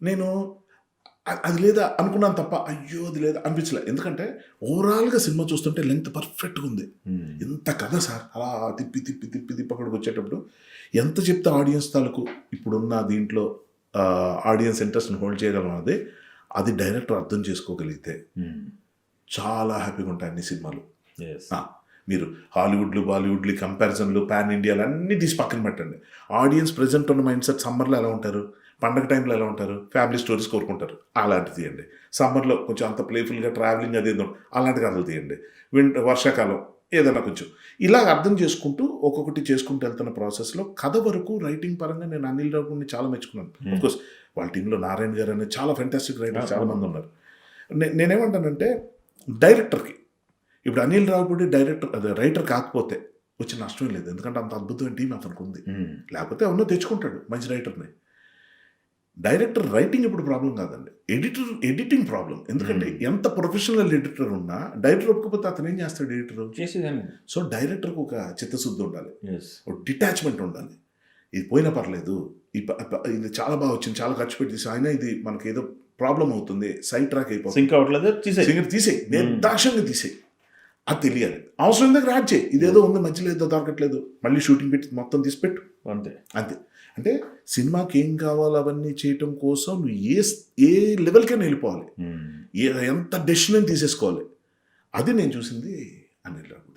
నేను అది లేదా అనుకున్నాను తప్ప, అయ్యో! అది లేదా అనిపించలే. ఎందుకంటే ఓవరాల్‌గా సినిమా చూస్తుంటే లెంగ్త్ పర్ఫెక్ట్‌గా ఉంది. హ్మ్. ఎంత కథ సార్! అలా తిప్పి, తిప్పి, తిప్పి, తిప్పి అక్కడికొచ్చేటప్పుడు ఎంత చెప్తే ఆడియన్స్ తాలూకు ఇప్పుడున్న దీంట్లో ఆడియన్స్ ఇంట్రెస్ట్‌ని హోల్డ్ చేయగలం అన్నది, అది డైరెక్టర్ అర్థం చేసుకోగలిగితే హ్మ్. చాలా హ్యాపీగా ఉంటాయి అన్ని సినిమాలు. యెస్. ఆ! మీరు హాలీవుడ్‌లు, బాలీవుడ్‌లు కంపారిజన్‌లు, పాన్ ఇండియాలు అన్నీ తీసి పక్కన పెట్టండి. ఆడియన్స్ ప్రెజెంట్ ఉన్న మైండ్ సెట్ సమ్మర్‌లో ఎలా ఉంటారు? పండగ టైంలో ఎలా ఉంటారు? ఫ్యామిలీ స్టోరీస్ కోరుకుంటారు. అలాంటిది తీయండి. సమ్మర్‌లో కొంచెం అంత ప్లేఫుల్‌గా ట్రావెలింగ్ అదేదో అలాంటి కథలు తీయండి. వర్షాకాలం ఏదైనా కొంచెం. ఇలాగ అర్థం చేసుకుంటూ ఒక్కొక్కటి చేసుకుంటూ వెళ్తున్న ప్రాసెస్‌లో కథ వరకు రైటింగ్ పరంగా నేను అనిల్ రావిపూడిని చాలా మెచ్చుకున్నాను. హ్మ్. ఆఫ్‌కోర్స్ వాళ్ళ టీమ్‌లో నారాయణ గారు అనే చాలా ఫెంటాస్టిక్ రైటర్స్ చాలా అవును. మంది ఉన్నారు. నేనేమంటానంటే డైరెక్టర్‌కి ఇప్పుడు అనిల్ రావిపూడి డైరెక్టర్ అదే రైటర్ కాకపోతే వచ్చే నష్టం లేదు. ఎందుకంటే అంత అద్భుతమైన టీమ్ అతనికుంది. హ్మ్. లేకపోతే ఎవరినో తెచ్చుకుంటాడు మంచి రైటర్‌ని. డైరెక్టర్ రైటింగ్ ఇప్పుడు ప్రాబ్లమ్ కాదండి. Editing problem. ఎందుకంటే హ్మ్. ఎంత ప్రొఫెషనల్ ఎడిటర్ ఉన్నా డైరెక్టర్ ఒప్పుకోకపోతే అతను ఏం చేస్తాడు ఎడిటరు? చేసేదాన్ని. సో, డైరెక్టర్‌కి ఒక చిత్తశుద్ధి ఉండాలి. యెస్. ఒక డిటాచ్‌మెంట్ ఉండాలి. ఇది పోయినా పర్లేదు. ఈ ప ప ఇది చాలా బాగా వచ్చింది. చాలా ఖర్చు పెట్టి తీసాం. అయినా ఇది మనకేదో ప్రాబ్లమ్ అవుతుంది. సైడ్ ట్రాక్ అయిపోతుంది. సింక్ అవ్వట్లేదు తీసేయి. సింగర్ తీసేయి. హ్మ్. నిర్దాక్షిణ్యంగా తీసేయి. అది తెలియాలి. అవసరం దగ్గర యాడ్ చేయి. ఇదేదో ఉంది మధ్యలో ఏదో దొరకట్లేదు. మళ్ళీ షూటింగ్ పెట్టి మొత్తం తీసి పెట్టు. అంతే. అంతే. అంటే సినిమాకి ఏం కావాలో అవన్నీ చేయటం కోసం నువ్వు ఏ లెవెల్‌కైనా వెళ్ళిపోవాలి. హ్మ్. ఎంత డెసిషన్ తీసేసుకోవాలి. అది నేను చూసింది అనిల్ రావిపూడి.